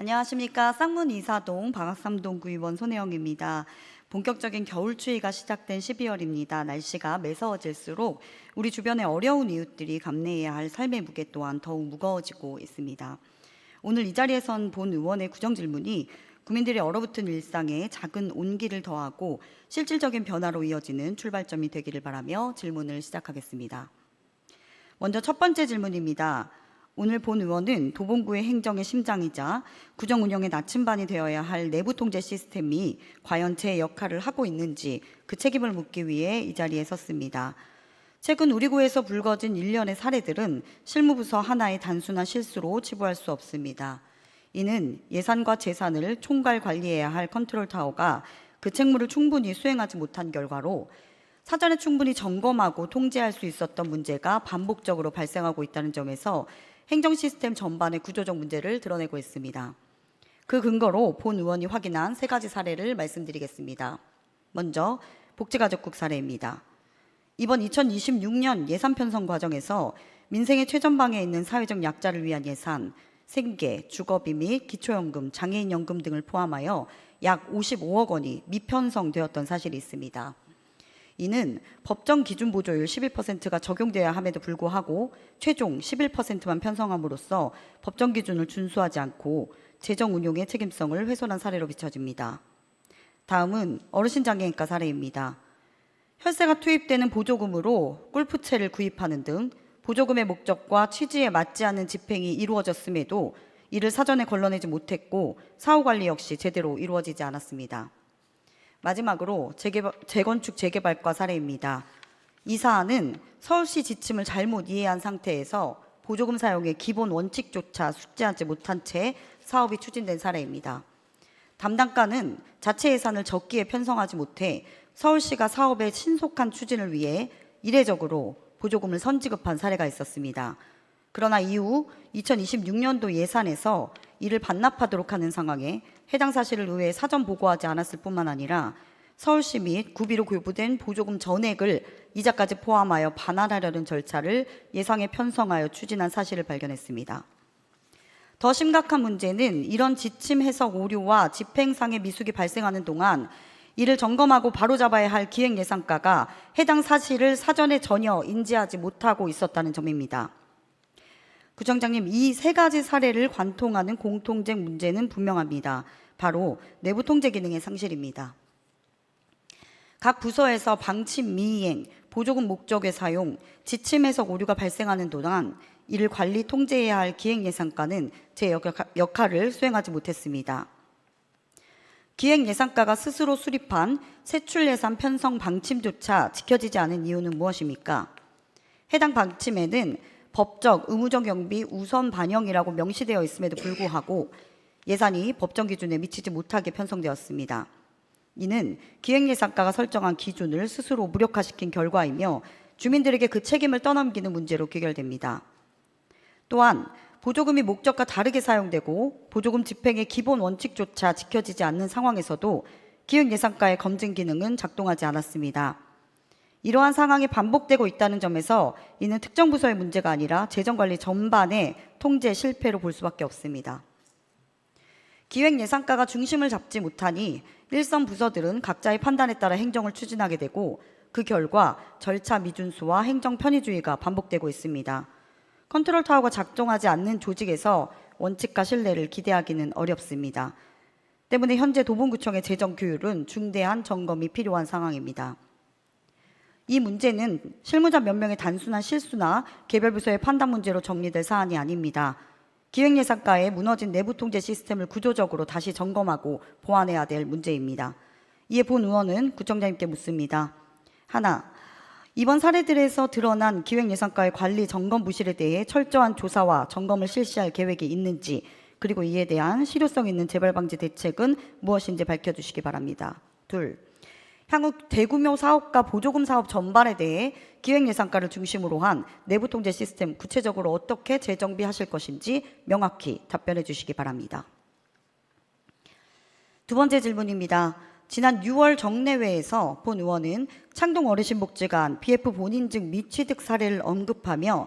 안녕하십니까. 쌍문 이사동 방학삼동 구의원 손혜영입니다. 본격적인 겨울 추위가 시작된 12월입니다. 날씨가 매서워질수록 우리 주변의 어려운 이웃들이 감내해야 할 삶의 무게 또한 더욱 무거워지고 있습니다. 오늘 이 자리에선 본 의원의 구정 질문이 국민들의 얼어붙은 일상에 작은 온기를 더하고 실질적인 변화로 이어지는 출발점이 되기를 바라며 질문을 시작하겠습니다. 먼저 첫 번째 질문입니다. 오늘 본 의원은 도봉구의 행정의 심장이자 구정 운영의 나침반이 되어야 할 내부 통제 시스템이 과연 제 역할을 하고 있는지 그 책임을 묻기 위해 이 자리에 섰습니다. 최근 우리 구에서 불거진 일련의 사례들은 실무부서 하나의 단순한 실수로 치부할 수 없습니다. 이는 예산과 재산을 총괄 관리해야 할 컨트롤타워가 그 책무를 충분히 수행하지 못한 결과로 사전에 충분히 점검하고 통제할 수 있었던 문제가 반복적으로 발생하고 있다는 점에서 행정 시스템 전반의 구조적 문제를 드러내고 있습니다. 그 근거로 본 의원이 확인한 세 가지 사례를 말씀드리겠습니다. 먼저 복지가족국 사례입니다. 이번 2026년 예산 편성 과정에서 민생의 최전방에 있는 사회적 약자를 위한 예산, 생계, 주거비 및 기초연금, 장애인연금 등을 포함하여 약 55억 원이 미편성되었던 사실이 있습니다. 이는 법정 기준 보조율 12%가 적용되어야 함에도 불구하고 최종 11%만 편성함으로써 법정 기준을 준수하지 않고 재정 운용의 책임성을 훼손한 사례로 비춰집니다. 다음은 어르신 장애인과 사례입니다. 혈세가 투입되는 보조금으로 골프채를 구입하는 등 보조금의 목적과 취지에 맞지 않는 집행이 이루어졌음에도 이를 사전에 걸러내지 못했고 사후 관리 역시 제대로 이루어지지 않았습니다. 마지막으로 재건축 재개발과 사례입니다. 이 사안은 서울시 지침을 잘못 이해한 상태에서 보조금 사용의 기본 원칙조차 숙지하지 못한 채 사업이 추진된 사례입니다. 담당과는 자체 예산을 적기에 편성하지 못해 서울시가 사업의 신속한 추진을 위해 이례적으로 보조금을 선지급한 사례가 있었습니다. 그러나 이후 2026년도 예산에서 이를 반납하도록 하는 상황에 해당 사실을 의회에 사전 보고하지 않았을 뿐만 아니라 서울시 및 구비로 교부된 보조금 전액을 이자까지 포함하여 반환하려는 절차를 예상에 편성하여 추진한 사실을 발견했습니다. 더 심각한 문제는 이런 지침 해석 오류와 집행상의 미숙이 발생하는 동안 이를 점검하고 바로잡아야 할 기획예산과가 해당 사실을 사전에 전혀 인지하지 못하고 있었다는 점입니다. 구청장님, 이 세 가지 사례를 관통하는 공통된 문제는 분명합니다. 바로 내부 통제 기능의 상실입니다. 각 부서에서 방침 미이행, 보조금 목적의 사용, 지침 해석 오류가 발생하는 동안 이를 관리 통제해야 할 기획예산과는 제 역할을 수행하지 못했습니다. 기획예산과가 스스로 수립한 세출예산 편성 방침조차 지켜지지 않은 이유는 무엇입니까? 해당 방침에는 법적, 의무적 경비 우선 반영이라고 명시되어 있음에도 불구하고 예산이 법정 기준에 미치지 못하게 편성되었습니다. 이는 기획예산과가 설정한 기준을 스스로 무력화시킨 결과이며 주민들에게 그 책임을 떠넘기는 문제로 귀결됩니다. 또한 보조금이 목적과 다르게 사용되고 보조금 집행의 기본 원칙조차 지켜지지 않는 상황에서도 기획예산과의 검증 기능은 작동하지 않았습니다. 이러한 상황이 반복되고 있다는 점에서 이는 특정 부서의 문제가 아니라 재정관리 전반의 통제 실패로 볼 수밖에 없습니다. 기획예산과가 중심을 잡지 못하니 일선 부서들은 각자의 판단에 따라 행정을 추진하게 되고 그 결과 절차 미준수와 행정 편의주의가 반복되고 있습니다. 컨트롤타워가 작동하지 않는 조직에서 원칙과 신뢰를 기대하기는 어렵습니다. 때문에 현재 도봉구청의 재정 규율은 중대한 점검이 필요한 상황입니다. 이 문제는 실무자 몇 명의 단순한 실수나 개별 부서의 판단 문제로 정리될 사안이 아닙니다. 기획예산과의 무너진 내부 통제 시스템을 구조적으로 다시 점검하고 보완해야 될 문제입니다. 이에 본 의원은 구청장님께 묻습니다. 하나, 이번 사례들에서 드러난 기획예산과의 관리 점검 부실에 대해 철저한 조사와 점검을 실시할 계획이 있는지, 그리고 이에 대한 실효성 있는 재발 방지 대책은 무엇인지 밝혀주시기 바랍니다. 둘, 향후 대규모 사업과 보조금 사업 전반에 대해 기획예산과를 중심으로 한 내부 통제 시스템 구체적으로 어떻게 재정비하실 것인지 명확히 답변해 주시기 바랍니다. 두 번째 질문입니다. 지난 6월 정례회에서 본 의원은 창동 어르신복지관 BF 본인증 미취득 사례를 언급하며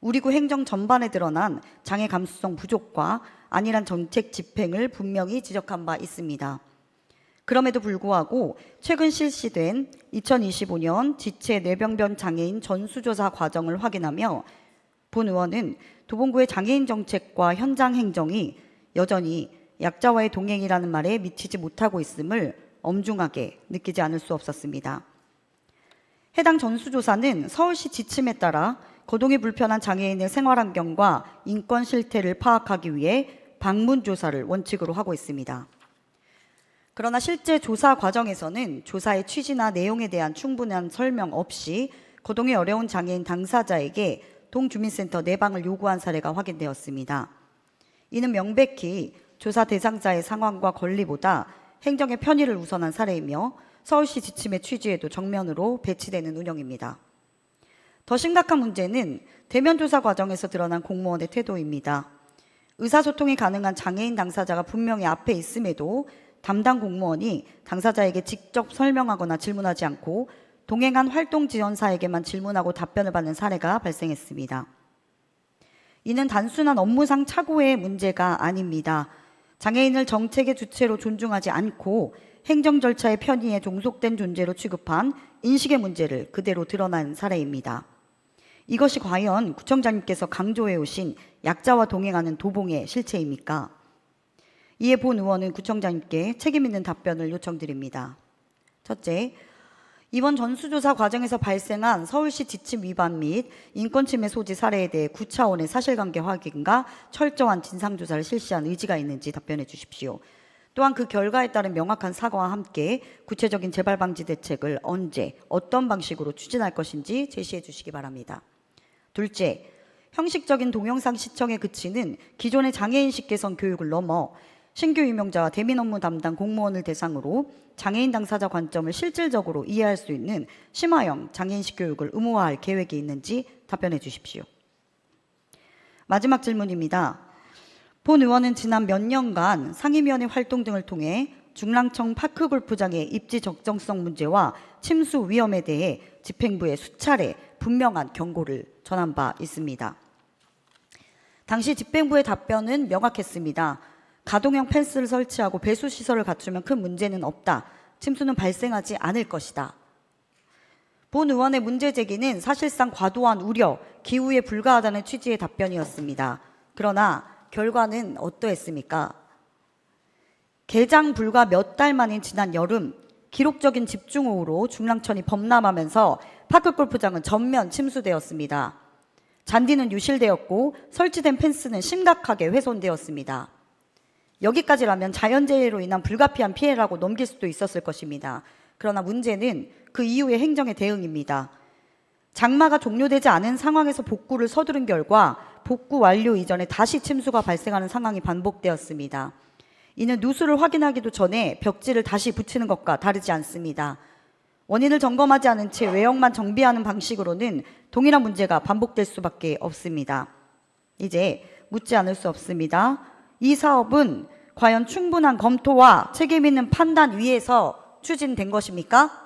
우리 구 행정 전반에 드러난 장애 감수성 부족과 안일한 정책 집행을 분명히 지적한 바 있습니다. 그럼에도 불구하고 최근 실시된 2025년 지체 뇌병변 장애인 전수조사 과정을 확인하며 본 의원은 도봉구의 장애인 정책과 현장 행정이 여전히 약자와의 동행이라는 말에 미치지 못하고 있음을 엄중하게 느끼지 않을 수 없었습니다. 해당 전수조사는 서울시 지침에 따라 거동이 불편한 장애인의 생활환경과 인권 실태를 파악하기 위해 방문조사를 원칙으로 하고 있습니다. 그러나 실제 조사 과정에서는 조사의 취지나 내용에 대한 충분한 설명 없이 거동이 어려운 장애인 당사자에게 동주민센터 내방을 요구한 사례가 확인되었습니다. 이는 명백히 조사 대상자의 상황과 권리보다 행정의 편의를 우선한 사례이며 서울시 지침의 취지에도 정면으로 배치되는 운영입니다. 더 심각한 문제는 대면 조사 과정에서 드러난 공무원의 태도입니다. 의사소통이 가능한 장애인 당사자가 분명히 앞에 있음에도 담당 공무원이 당사자에게 직접 설명하거나 질문하지 않고 동행한 활동 지원사에게만 질문하고 답변을 받는 사례가 발생했습니다. 이는 단순한 업무상 착오의 문제가 아닙니다. 장애인을 정책의 주체로 존중하지 않고 행정 절차의 편의에 종속된 존재로 취급한 인식의 문제를 그대로 드러난 사례입니다. 이것이 과연 구청장님께서 강조해 오신 약자와 동행하는 도봉의 실체입니까? 이에 본 의원은 구청장님께 책임 있는 답변을 요청드립니다. 첫째, 이번 전수조사 과정에서 발생한 서울시 지침 위반 및 인권침해 소지 사례에 대해 9차원의 사실관계 확인과 철저한 진상조사를 실시한 의지가 있는지 답변해 주십시오. 또한 그 결과에 따른 명확한 사과와 함께 구체적인 재발 방지 대책을 언제, 어떤 방식으로 추진할 것인지 제시해 주시기 바랍니다. 둘째, 형식적인 동영상 시청에 그치는 기존의 장애인식 개선 교육을 넘어 신규 임용자와 대민 업무 담당 공무원을 대상으로 장애인 당사자 관점을 실질적으로 이해할 수 있는 심화형 장애인식 교육을 의무화할 계획이 있는지 답변해 주십시오. 마지막 질문입니다. 본 의원은 지난 몇 년간 상임위원회 활동 등을 통해 중랑청 파크골프장의 입지 적정성 문제와 침수 위험에 대해 집행부에 수차례 분명한 경고를 전한 바 있습니다. 당시 집행부의 답변은 명확했습니다. 가동형 펜스를 설치하고 배수시설을 갖추면 큰 문제는 없다. 침수는 발생하지 않을 것이다. 본 의원의 문제 제기는 사실상 과도한 우려, 기우에 불과하다는 취지의 답변이었습니다. 그러나 결과는 어떠했습니까? 개장 불과 몇 달 만인 지난 여름, 기록적인 집중호우로 중랑천이 범람하면서 파크골프장은 전면 침수되었습니다. 잔디는 유실되었고 설치된 펜스는 심각하게 훼손되었습니다. 여기까지라면 자연재해로 인한 불가피한 피해라고 넘길 수도 있었을 것입니다. 그러나 문제는 그 이후의 행정의 대응입니다. 장마가 종료되지 않은 상황에서 복구를 서두른 결과 복구 완료 이전에 다시 침수가 발생하는 상황이 반복되었습니다. 이는 누수를 확인하기도 전에 벽지를 다시 붙이는 것과 다르지 않습니다. 원인을 점검하지 않은 채 외형만 정비하는 방식으로는 동일한 문제가 반복될 수밖에 없습니다. 이제 묻지 않을 수 없습니다. 이 사업은 과연 충분한 검토와 책임 있는 판단 위에서 추진된 것입니까?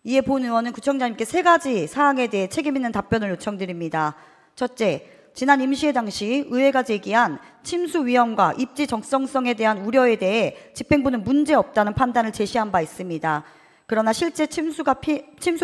이에 본 의원은 구청장님께 3가지 사항에 대해 책임 있는 답변을 요청드립니다. 첫째, 지난 임시회 당시 의회가 제기한 침수 위험과 입지 적성성에 대한 우려에 대해 집행부는 문제없다는 판단을 제시한 바 있습니다. 그러나 실제 침수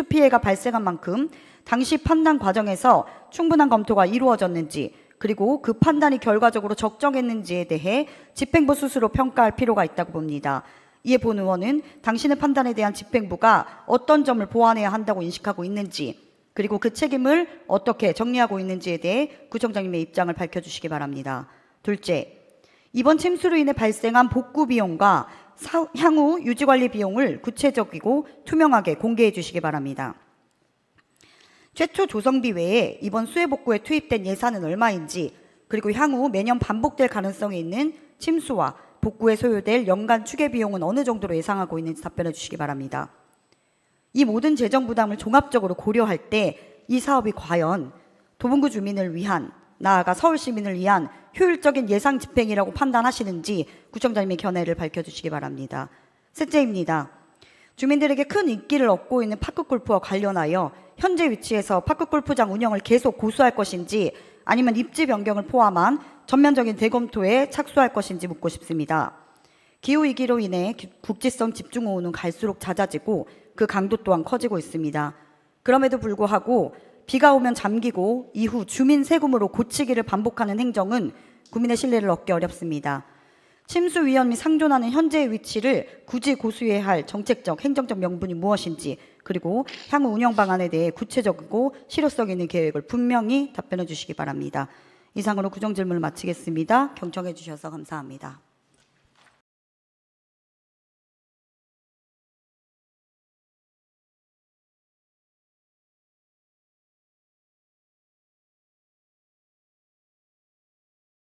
피해가 발생한 만큼 당시 판단 과정에서 충분한 검토가 이루어졌는지 그리고 그 판단이 결과적으로 적정했는지에 대해 집행부 스스로 평가할 필요가 있다고 봅니다. 이에 본 의원은 당신의 판단에 대한 집행부가 어떤 점을 보완해야 한다고 인식하고 있는지 그리고 그 책임을 어떻게 정리하고 있는지에 대해 구청장님의 입장을 밝혀주시기 바랍니다. 둘째, 이번 침수로 인해 발생한 복구 비용과 향후 유지관리 비용을 구체적이고 투명하게 공개해 주시기 바랍니다. 최초 조성비 외에 이번 수해 복구에 투입된 예산은 얼마인지 그리고 향후 매년 반복될 가능성이 있는 침수와 복구에 소요될 연간 추계 비용은 어느 정도로 예상하고 있는지 답변해 주시기 바랍니다. 이 모든 재정 부담을 종합적으로 고려할 때 이 사업이 과연 도봉구 주민을 위한 나아가 서울 시민을 위한 효율적인 예상 집행이라고 판단하시는지 구청장님의 견해를 밝혀주시기 바랍니다. 셋째입니다. 주민들에게 큰 인기를 얻고 있는 파크골프와 관련하여 현재 위치에서 파크 골프장 운영을 계속 고수할 것인지 아니면 입지 변경을 포함한 전면적인 대검토에 착수할 것인지 묻고 싶습니다. 기후위기로 인해 국지성 집중호우는 갈수록 잦아지고 그 강도 또한 커지고 있습니다. 그럼에도 불구하고 비가 오면 잠기고 이후 주민 세금으로 고치기를 반복하는 행정은 국민의 신뢰를 얻기 어렵습니다. 침수 위험 및 상존하는 현재의 위치를 굳이 고수해야 할 정책적, 행정적 명분이 무엇인지, 그리고 향후 운영 방안에 대해 구체적이고 실효성 있는 계획을 분명히 답변해 주시기 바랍니다. 이상으로 구정 질문을 마치겠습니다. 경청해 주셔서 감사합니다.